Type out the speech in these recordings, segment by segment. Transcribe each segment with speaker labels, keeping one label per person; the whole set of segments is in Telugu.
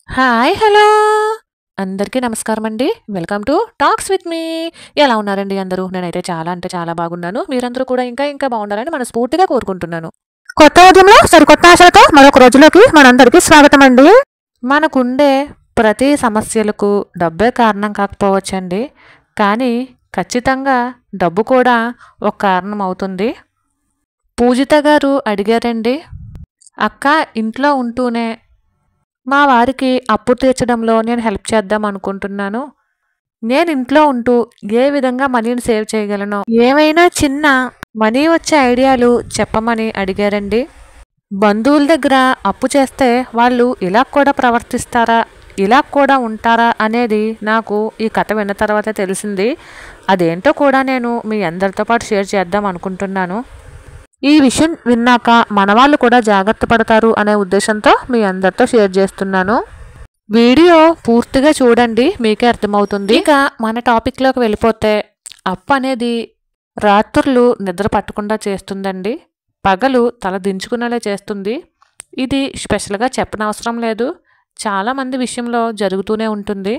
Speaker 1: హాయ్! హలో! అందరికీ నమస్కారమండి. Welcome to talks with me. ఎలా ఉన్నారండి అందరూ? నేనైతే చాలా అంటే చాలా బాగున్నాను. మీరందరూ కూడా ఇంకా బాగుండాలని మనస్ఫూర్తిగా కోరుకుంటున్నాను. కొత్త ఉదయంలో సరికొత్త ఆశలతో మరొక రోజులోకి మనందరికీ స్వాగతమండి. మనకుండే ప్రతి సమస్యలకు డబ్బే కారణం కాకపోవచ్చండి. కానీ ఖచ్చితంగా డబ్బు కూడా ఒక కారణం అవుతుంది. పూజిత గారు అడిగారండి, అక్క ఇంట్లో ఉంటూనే మా వారికి అప్పు తీర్చడంలో నేను హెల్ప్ చేద్దాం అనుకుంటున్నాను. నేను ఇంట్లో ఉంటూ ఏ విధంగా మనీని సేవ్ చేయగలను? ఏమైనా చిన్న మనీ వచ్చే ఐడియాలు చెప్పమని అడిగారండి. బంధువుల దగ్గర అప్పు చేస్తే వాళ్ళు ఇలా కూడా ప్రవర్తిస్తారా? ఇలా కూడా ఉంటారా? అనేది నాకు ఈ కథ విన్న తర్వాత తెలిసింది. అదేంటో కూడా నేను మీ అందరితో పాటు షేర్ చేద్దాం అనుకుంటున్నాను. ఈ విషయం విన్నాక మనవాళ్ళు కూడా జాగ్రత్త పడతారు అనే ఉద్దేశంతో మీ అందరితో షేర్ చేస్తున్నాను. వీడియో పూర్తిగా చూడండి, మీకే అర్థమవుతుంది. ఇక మన టాపిక్లోకి వెళ్ళిపోతే, అప్పు అనేది రాత్రులు నిద్ర పట్టకుండా చేస్తుందండి. పగలు తల దించుకునేలా చేస్తుంది. ఇది స్పెషల్గా చెప్పనవసరం లేదు, చాలామంది విషయంలో జరుగుతూనే ఉంటుంది.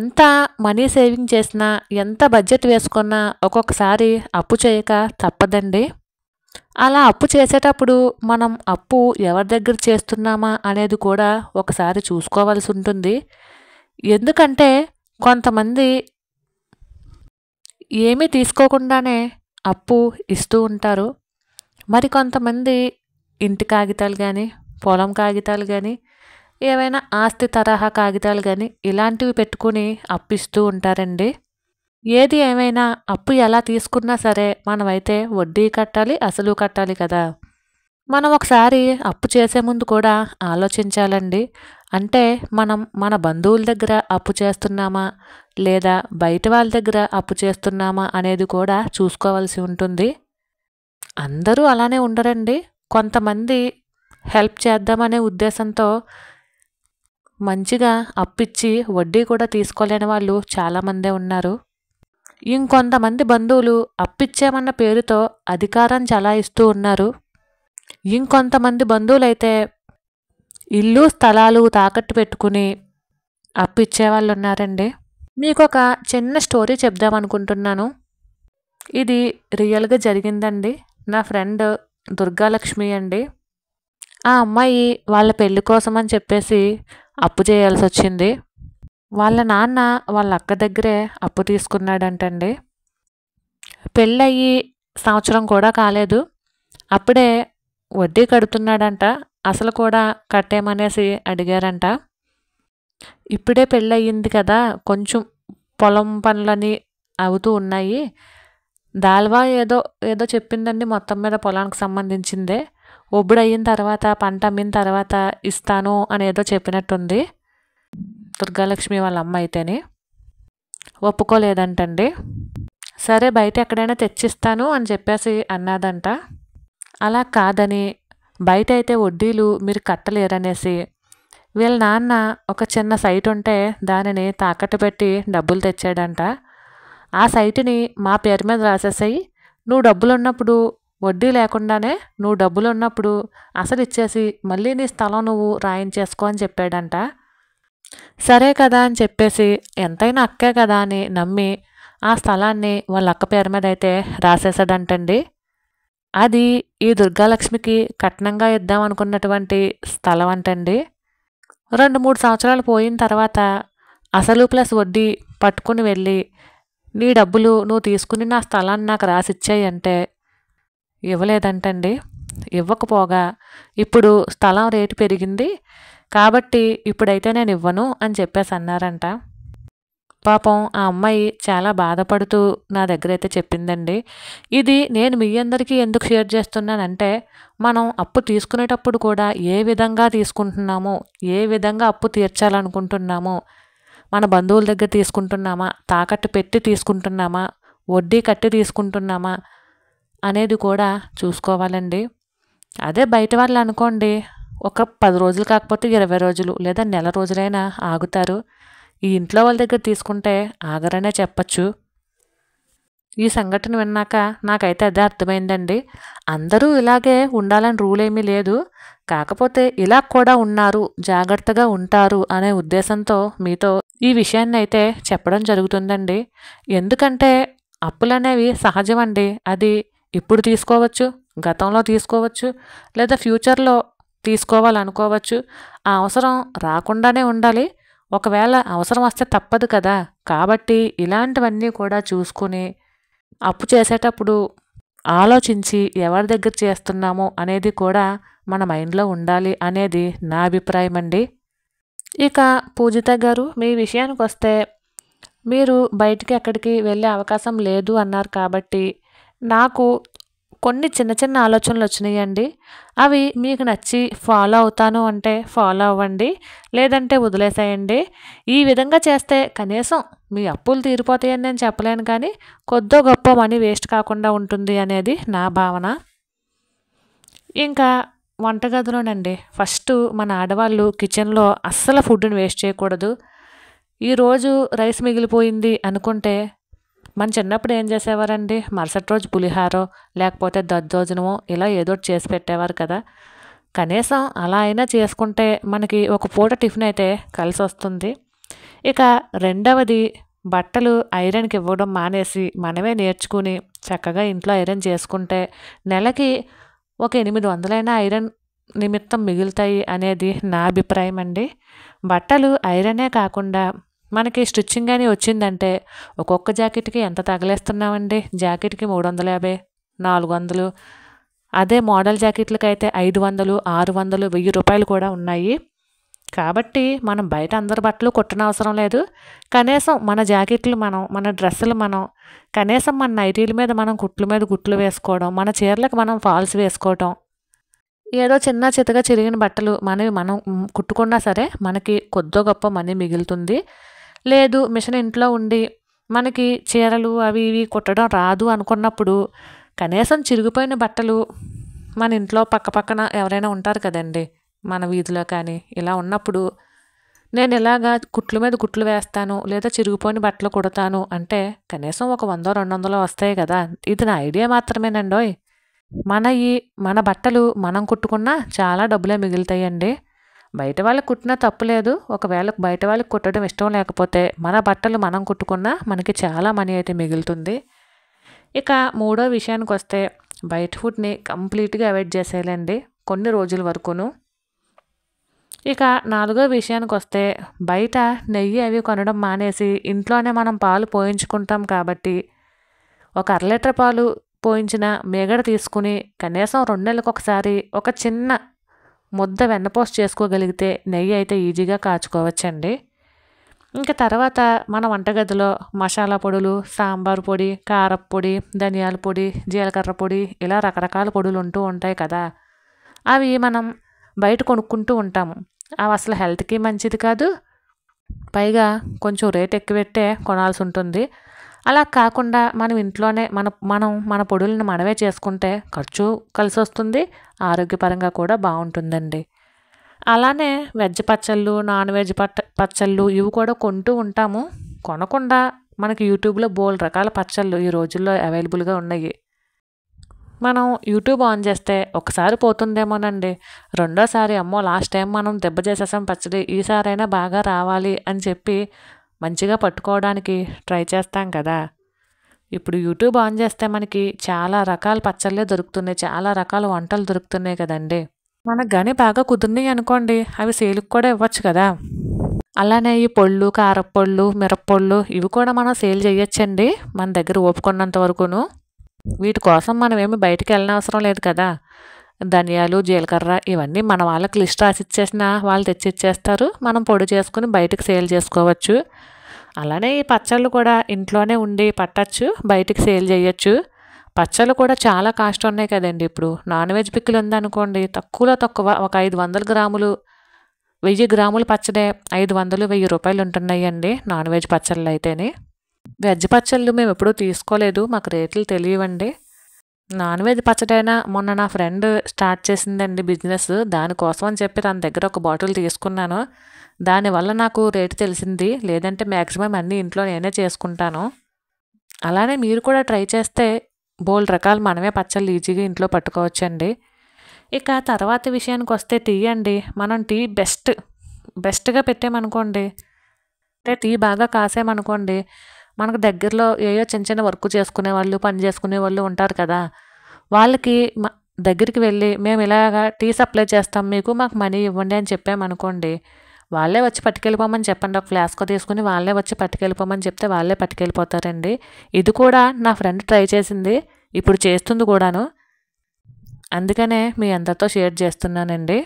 Speaker 1: ఎంత మనీ సేవింగ్ చేసినా, ఎంత బడ్జెట్ వేసుకున్నా ఒక్కొక్కసారి అప్పు చేయక తప్పదండి. అలా అప్పు చేసేటప్పుడు మనం అప్పు ఎవరి దగ్గర చేస్తున్నామా అనేది కూడా ఒకసారి చూసుకోవాల్సి ఉంటుంది. ఎందుకంటే కొంతమంది ఏమీ తీసుకోకుండానే అప్పు ఇస్తూ ఉంటారు. మరి కొంతమంది ఇంటి కాగితాలు కానీ, పొలం కాగితాలు కానీ, ఏవైనా ఆస్తి తరహా కాగితాలు కానీ ఇలాంటివి పెట్టుకుని అప్పిస్తూ ఉంటారండి. ఏది ఏమైనా అప్పు ఎలా తీసుకున్నా సరే మనమైతే వడ్డీ కట్టాలి, అసలు కట్టాలి కదా. మనం ఒకసారి అప్పు చేసే ముందు కూడా ఆలోచించాలండి. అంటే మనం మన బంధువుల దగ్గర అప్పు చేస్తున్నామా, లేదా బయట వాళ్ళ దగ్గర అప్పు చేస్తున్నామా అనేది కూడా చూసుకోవాల్సి ఉంటుంది. అందరూ అలానే ఉండరండి. కొంతమంది హెల్ప్ చేద్దామనే ఉద్దేశంతో మంచిగా అప్పిచ్చి వడ్డీ కూడా తీసుకోలేని వాళ్ళు చాలామందే ఉన్నారు. ఇంకొంతమంది బంధువులు అప్పిచ్చామన్న పేరుతో అధికారం చలాయిస్తూ ఉన్నారు. ఇంకొంతమంది బంధువులైతే ఇల్లు స్థలాలు తాకట్టు పెట్టుకుని అప్పిచ్చేవాళ్ళు ఉన్నారండి. మీకు ఒక చిన్న స్టోరీ చెప్దామనుకుంటున్నాను. ఇది రియల్గా జరిగిందండి. నా ఫ్రెండ్ దుర్గాలక్ష్మి అండి. ఆ అమ్మాయి వాళ్ళ పెళ్లి కోసం అని చెప్పేసి అప్పు చేయాల్సి వచ్చింది. వాళ్ళ నాన్న వాళ్ళ అక్క దగ్గరే అప్పు తీసుకున్నాడంటండి. పెళ్ళయి సంవత్సరం కూడా కాలేదు, అప్పుడే వడ్డీ కడుతున్నాడంట. అసలు కూడా కట్టేమనేసి అడిగారంట. ఇప్పుడే పెళ్ళయింది కదా, కొంచెం పొలం పనులని అవుతూ ఉన్నాయి. దాల్వా ఏదో ఏదో చెప్పిందండి, మొత్తం మీద పొలానికి సంబంధించిందే. ఒబ్బుడు అయిన తర్వాత, పంట అమ్మిన తర్వాత ఇస్తాను అనేదో చెప్పినట్టుంది దుర్గాలక్ష్మి వాళ్ళ అమ్మ అయితేని. ఒప్పుకోలేదంటండి. సరే బయట ఎక్కడైనా తెచ్చిస్తాను అని చెప్పేసి అన్నాదంట. అలా కాదని, బయట అయితే వడ్డీలు మీరు కట్టలేరనేసి వీళ్ళ నాన్న ఒక చిన్న సైట్ ఉంటే దానిని తాకట్టు పెట్టి డబ్బులు తెచ్చాడంట. ఆ సైటుని మా పేరు మీద రాసేసాయి, నువ్వు డబ్బులు ఉన్నప్పుడు వడ్డీ లేకుండానే నువ్వు డబ్బులు ఉన్నప్పుడు అసలు ఇచ్చేసి మళ్ళీ నీ స్థలం నువ్వు రాయించేసుకో అని చెప్పాడంట. సరే కదా అని చెప్పేసి, ఎంతైనా అక్కే కదా అని నమ్మి ఆ స్థలాన్ని వాళ్ళ అక్క పేరు మీద అయితే రాసేసాడంటండి. అది ఈ దుర్గాలక్ష్మికి కట్నంగా ఇద్దాం అనుకున్నటువంటి స్థలం అంటండి. 2-3 సంవత్సరాలు పోయిన తర్వాత అసలు ప్లస్ వడ్డీ పట్టుకుని వెళ్ళి, నీ డబ్బులు నువ్వు తీసుకుని నా స్థలాన్ని నాకు రాసిచ్చాయి అంటే ఇవ్వలేదంటండి. ఇవ్వకపోగా ఇప్పుడు స్థలం రేటు పెరిగింది కాబట్టి ఇప్పుడైతే నేను ఇవ్వను అని చెప్పేసి అన్నారంట. పాపం ఆ అమ్మాయి చాలా బాధపడుతూ నా దగ్గర అయితే చెప్పిందండి. ఇది నేను మీ అందరికీ ఎందుకు షేర్ చేస్తున్నానంటే, మనం అప్పు తీసుకునేటప్పుడు కూడా ఏ విధంగా తీసుకుంటున్నామో, ఏ విధంగా అప్పు తీర్చాలనుకుంటున్నామో, మన బంధువుల దగ్గర తీసుకుంటున్నామా, తాకట్టు పెట్టి తీసుకుంటున్నామా, వడ్డీ కట్టి తీసుకుంటున్నామా అనేది కూడా చూసుకోవాలండి. అదే బయట వాళ్ళు అనుకోండి, ఒక 10 రోజులు కాకపోతే 20 రోజులు లేదా నెల రోజులైనా ఆగుతారు. ఈ ఇంట్లో వాళ్ళ దగ్గర తీసుకుంటే ఆగరనే చెప్పచ్చు. ఈ సంఘటన విన్నాక నాకైతే అదే అర్థమైందండి. అందరూ ఇలాగే ఉండాలని రూల్ ఏమీ లేదు. కాకపోతే ఇలా కూడా ఉన్నారు, జాగ్రత్తగా ఉంటారు అనే ఉద్దేశంతో మీతో ఈ విషయాన్నైతే చెప్పడం జరుగుతుందండి. ఎందుకంటే అప్పులనేవి సహజమండి. అది ఇప్పుడు తీసుకోవచ్చు, గతంలో తీసుకోవచ్చు, లేదా ఫ్యూచర్‌లో తీసుకోవాలనుకోవచ్చు. ఆ అవసరం రాకుండానే ఉండాలి. ఒకవేళ అవసరం వస్తే తప్పదు కదా! కాబట్టి ఇలాంటివన్నీ కూడా చూసుకొని అప్పు చేసేటప్పుడు ఆలోచించి ఎవరి దగ్గర చేస్తున్నామో అనేది కూడా మన మైండ్‌లో ఉండాలి అనేది నా అభిప్రాయం అండి. ఇక పూజిత గారు, మీ విషయానికొస్తే మీరు బయటికి ఎక్కడికి వెళ్ళే అవకాశం లేదు అన్నారు కాబట్టి నాకు కొన్ని చిన్న చిన్న ఆలోచనలు వచ్చినాయండి. అవి మీకు నచ్చి ఫాలో అవుతాను అంటే ఫాలో అవ్వండి. లేదంటే వదిలేసేయండి. ఈ విధంగా చేస్తే కనీసం మీ అప్పులు తీరిపోతాయని నేను చెప్పలేను కానీ కొద్దో గొప్పో మనీ వేస్ట్ కాకుండా ఉంటుంది అనేది నా భావన. ఇంకా వంటగదిలోనండి ఫస్ట్ మన ఆడవాళ్ళు కిచెన్‌లో అస్సలు ఫుడ్‌ని వేస్ట్ చేయకూడదు. ఈరోజు రైస్ మిగిలిపోయింది అనుకుంటే మన చిన్నప్పుడు ఏం చేసేవారండి, మరుసటి రోజు పులిహారో లేకపోతే దద్దోజనమో ఇలా ఏదో ఒకటి చేసి పెట్టేవారు కదా! కనీసం అలా అయినా చేసుకుంటే మనకి ఒక పూట టిఫిన్ అయితే కలిసొస్తుంది. ఇక రెండవది, బట్టలు ఐరన్‌కి ఇవ్వడం మానేసి మనమే నేర్చుకుని చక్కగా ఇంట్లో ఐరన్ చేసుకుంటే నెలకి ఒక 800 ఐరన్ నిమిత్తం మిగులుతాయి అనేది నా అభిప్రాయం అండి. బట్టలు ఐరనే కాకుండా మనకి స్టిచ్చింగ్ అని వచ్చిందంటే ఒక్కొక్క జాకెట్‌కి ఎంత తగిలేస్తున్నామండి. జాకెట్‌కి 350, 400, అదే మోడల్ జాకెట్లకైతే 500, 600, ₹1000 కూడా ఉన్నాయి. కాబట్టి మనం బయట అందరి బట్టలు కుట్టనవసరం లేదు. కనీసం మన జాకెట్లు మనం, మన డ్రెస్సులు మనం, కనీసం మన నైటీల మీద మనం కుట్లు మీద కుట్లు వేసుకోవడం, మన చీరలకు మనం ఫాల్స్ వేసుకోవటం, ఏదో చిన్న చితక చిరిగిన బట్టలు మనవి మనం కుట్టుకున్నా సరే మనకి కొద్దో గొప్పో మనీ మిగులుతుంది. లేదు మిషన్ ఇంట్లో ఉండి మనకి చీరలు అవి ఇవి కుట్టడం రాదు అనుకున్నప్పుడు కనీసం చిరిగిపోయిన బట్టలు మన ఇంట్లో పక్కపక్కన ఎవరైనా ఉంటారు కదండి, మన వీధిలో కానీ ఇలా ఉన్నప్పుడు నేను ఇలాగా కుట్ల మీద కుట్లు వేస్తాను లేదా చిరిగిపోయిన బట్టలు కుడతాను అంటే కనీసం ఒక 100, 200 వస్తాయి కదా! ఇది నా ఐడియా మాత్రమేనండోయ్. మన బట్టలు మనం కుట్టుకున్నా చాలా డబ్బులే మిగులుతాయండి. బయట వాళ్ళకి కుట్టినా తప్పు లేదు. ఒకవేళ బయట వాళ్ళకి కుట్టడం ఇష్టం లేకపోతే మన బట్టలు మనం కుట్టుకున్నా మనకి చాలా మనీ అయితే మిగులుతుంది. ఇక మూడో విషయానికొస్తే బయట ఫుడ్‌ని కంప్లీట్‌గా అవాయిడ్ చేసేయాలండి కొన్ని రోజుల వరకును. ఇక నాలుగో విషయానికొస్తే బయట నెయ్యి అవి కొనడం మానేసి ఇంట్లోనే మనం పాలు పోయించుకుంటాం కాబట్టి ఒక అర లీటర్ పాలు పోయించిన మీగడ తీసుకుని కనీసం 2 నెలలకొకసారి ఒక చిన్న ముద్ద వెన్నపూస చేసుకోగలిగితే నెయ్యి అయితే ఈజీగా కాచుకోవచ్చండి. ఇంకా తర్వాత మన వంటగదిలో మసాలా పొడులు, సాంబార్ పొడి, కారపు పొడి, ధనియాల పొడి, జీలకర్ర పొడి ఇలా రకరకాల పొడులు ఉంటూ ఉంటాయి కదా! అవి మనం బయట కొనుక్కుంటూ ఉంటాము. అవి అసలు హెల్త్‌కి మంచిది కాదు. పైగా కొంచెం రేట్ ఎక్కువ పెట్టే కొనాల్సి ఉంటుంది. అలా కాకుండా మనం ఇంట్లోనే మన పొడులను మనమే చేసుకుంటే ఖర్చు కలిసొస్తుంది. ఆరోగ్యపరంగా కూడా బావుంటుందండి. అలానే వెజ్ పచ్చళ్ళు, నాన్ వెజ్ పచ్చళ్ళు ఇవి కూడా కొంటూ ఉంటాము. కొనకుండా మనకి యూట్యూబ్‌లో బోలెడు రకాల పచ్చళ్ళు ఈ రోజుల్లో అవైలబుల్‌గా ఉన్నాయి. మనం యూట్యూబ్ ఆన్ చేస్తే ఒకసారి పోతుందేమోనండి. రెండోసారి అమ్మో లాస్ట్ టైం మనం దెబ్బ చేసేసాం పచ్చడి, ఈసారైనా బాగా రావాలి అని చెప్పి మంచిగా పట్టుకోవడానికి ట్రై చేస్తాం కదా! ఇప్పుడు యూట్యూబ్ ఆన్ చేస్తే మనకి చాలా రకాల పచ్చళ్ళే దొరుకుతున్నాయి. చాలా రకాల వంటలు దొరుకుతున్నాయి కదండీ! మనకు గాని బాగా కుదిరినాయి అనుకోండి అవి సేల్‌కి కూడా ఇవ్వచ్చు కదా! అలానే ఈ పొళ్ళు, కారప్పొళ్ళు, మిరప్పొళ్ళు ఇవి కూడా మనం సేల్ చేయొచ్చండి మన దగ్గర ఓపికున్నంత వరకును. వీటి కోసం మనమేమి బయటికి వెళ్ళనవసరం లేదు కదా! ధనియాలు, జీలకర్ర ఇవన్నీ మన వాళ్ళకి లిస్ట్ రాసిచ్చేసినా వాళ్ళు తెచ్చిచ్చేస్తారు. మనం పొడి చేసుకుని బయటకి సేల్ చేసుకోవచ్చు. అలానే ఈ పచ్చళ్ళు కూడా ఇంట్లోనే ఉండి పట్టచ్చు, బయటికి సేల్ చేయొచ్చు. పచ్చళ్ళు కూడా చాలా కాస్ట్ ఉన్నాయి కదండి ఇప్పుడు. నాన్ వెజ్ పికిల్ ఉందనుకోండి తక్కువలో తక్కువ ఒక 500 గ్రాములు, 1000 గ్రాముల పచ్చడే 500, ₹1000 ఉంటున్నాయండి నాన్ వెజ్ పచ్చళ్ళు అయితేనే. వెజ్ పచ్చళ్ళు మేము ఎప్పుడూ తీసుకోలేదు. మాకు రేట్లు తెలియవండి. నాన్ వెజ్ పచ్చడైనా మొన్న నా ఫ్రెండ్ స్టార్ట్ చేసిందండి బిజినెస్. దానికోసం అని చెప్పి తన దగ్గర ఒక బాటిల్ తీసుకున్నాను. దానివల్ల నాకు రేటు తెలిసింది. లేదంటే మ్యాక్సిమం అన్నీ ఇంట్లో నేనే చేసుకుంటాను. అలానే మీరు కూడా ట్రై చేస్తే బోలెడు రకాలు మనమే పచ్చళ్ళు ఈజీగా ఇంట్లో పట్టుకోవచ్చండి. ఇక తర్వాత విషయానికి వస్తే టీ అండి. మనం టీ బెస్ట్‌గా పెట్టామనుకోండి, అంటే టీ బాగా కాసామనుకోండి, మనకు దగ్గరలో ఏయో చిన్న చిన్న వర్క్ చేసుకునేవాళ్ళు, పని చేసుకునేవాళ్ళు ఉంటారు కదా! వాళ్ళకి దగ్గరికి వెళ్ళి, "మేము ఇలాగా టీ సప్లై చేస్తాం మీకు, మాకు మనీ ఇవ్వండి" అని చెప్పామనుకోండి, వాళ్ళే వచ్చి పట్టుకెళ్ళిపోమని చెప్పండి. ఒక ఫ్లాస్క్ తీసుకొని వాళ్ళే వచ్చి పట్టుకెళ్ళిపోమని చెప్తే వాళ్ళే పట్టుకెళ్ళిపోతారండి. ఇది కూడా నా ఫ్రెండ్ ట్రై చేసింది. ఇప్పుడు చేస్తుంది కూడాను. అందుకనే మీ అందరితో షేర్ చేస్తున్నానండి.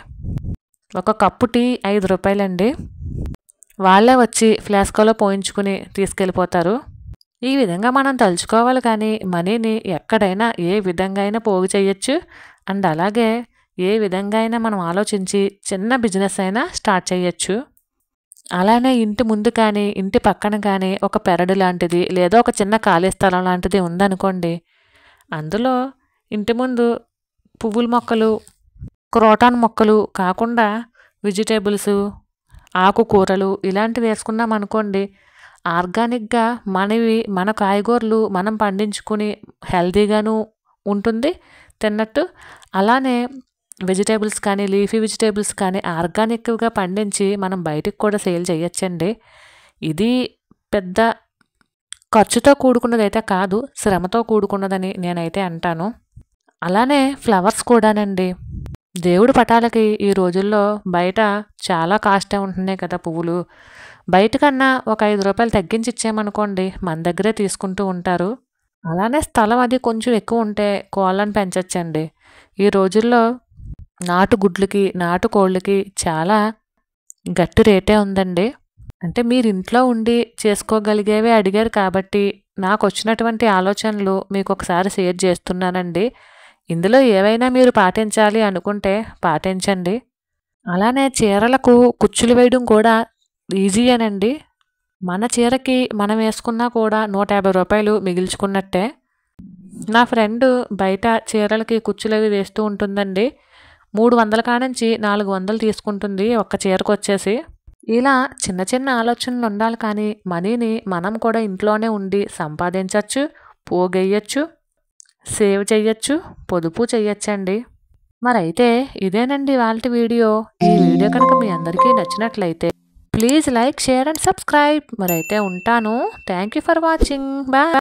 Speaker 1: ఒక కప్పు టీ రూ. 5 వాళ్ళే వచ్చి ఫ్లాస్క్‌లో పోయించుకుని తీసుకెళ్ళిపోతారు. ఈ విధంగా మనం తలుచుకోవాలి కానీ మనీని ఎక్కడైనా ఏ విధంగా అయినా పోగు చేయొచ్చు. అండ్ అలాగే ఏ విధంగా అయినా మనం ఆలోచించి చిన్న బిజినెస్ అయినా స్టార్ట్ చేయొచ్చు. అలానే ఇంటి ముందు కానీ, ఇంటి పక్కన కానీ ఒక పెరడు లాంటిది లేదా ఒక చిన్న ఖాళీ స్థలం లాంటిది ఉందనుకోండి, అందులో ఇంటి ముందు పువ్వుల మొక్కలు, క్రోటాన్ మొక్కలు కాకుండా వెజిటేబుల్సు, ఆకుకూరలు ఇలాంటివి వేసుకున్నామనుకోండి, ఆర్గానిక్‌గా మనవి మన కాయగూరలు మనం పండించుకుని హెల్తీగాను ఉంటుంది తిన్నట్టు. అలానే వెజిటేబుల్స్ కానీ, లీఫీ వెజిటేబుల్స్ కానీ ఆర్గానిక్‌గా పండించి మనం బయటికి కూడా సేల్ చేయొచ్చండి. ఇది పెద్ద ఖర్చుతో కూడుకున్నదైతే కాదు, శ్రమతో కూడుకున్నదని నేనైతే అంటాను. అలానే ఫ్లవర్స్ కూడానండి. దేవుడి పటాలకి ఈ రోజుల్లో బయట చాలా కాస్టే ఉంటున్నాయి కదా పువ్వులు. బయట కన్నా ఒక రూ. 5 తగ్గించి ఇచ్చామనుకోండి, మన దగ్గరే తీసుకుంటూ ఉంటారు. అలానే స్థలం అది కొంచెం ఎక్కువ ఉంటే కోళ్ళని పెంచొచ్చండి. ఈ రోజుల్లో నాటు గుడ్లకి, నాటు కోళ్ళకి చాలా గట్టి రేటే ఉందండి. అంటే మీరు ఇంట్లో ఉండి చేసుకోగలిగేవే అడిగారు కాబట్టి, నాకొచ్చినటువంటి ఆలోచనలు మీకొకసారి షేర్ చేస్తున్నానండి. ఇందులో ఏవైనా మీరు పాటించాలి అనుకుంటే పాటించండి. అలానే చీరలకు కుచ్చులు వేయడం కూడా ఈజీయేనండి. మన చీరకి మనం వేసుకున్నా కూడా రూ. 150 మిగిల్చుకున్నట్టే. నా ఫ్రెండు బయట చీరలకి కుచ్చులవి వేస్తూ ఉంటుందండి. 300 కానుంచి 400 తీసుకుంటుంది ఒక్క చీరకొచ్చేసి. ఇలా చిన్న చిన్న ఆలోచనలు ఉండాలి కానీ మనీని మనం కూడా ఇంట్లోనే ఉండి సంపాదించొచ్చు, పోగేయొచ్చు, సేవ్ చెయ్యొచ్చు, పొదుపు చెయ్యొచ్చండి. మరైతే ఇదేనండి ఇవాల్టి వీడియో. ఈ వీడియో కనుక మీ అందరికీ నచ్చినట్లయితే please like, share and subscribe. మరైతే ఉంటాను. Thank you for watching. Bye.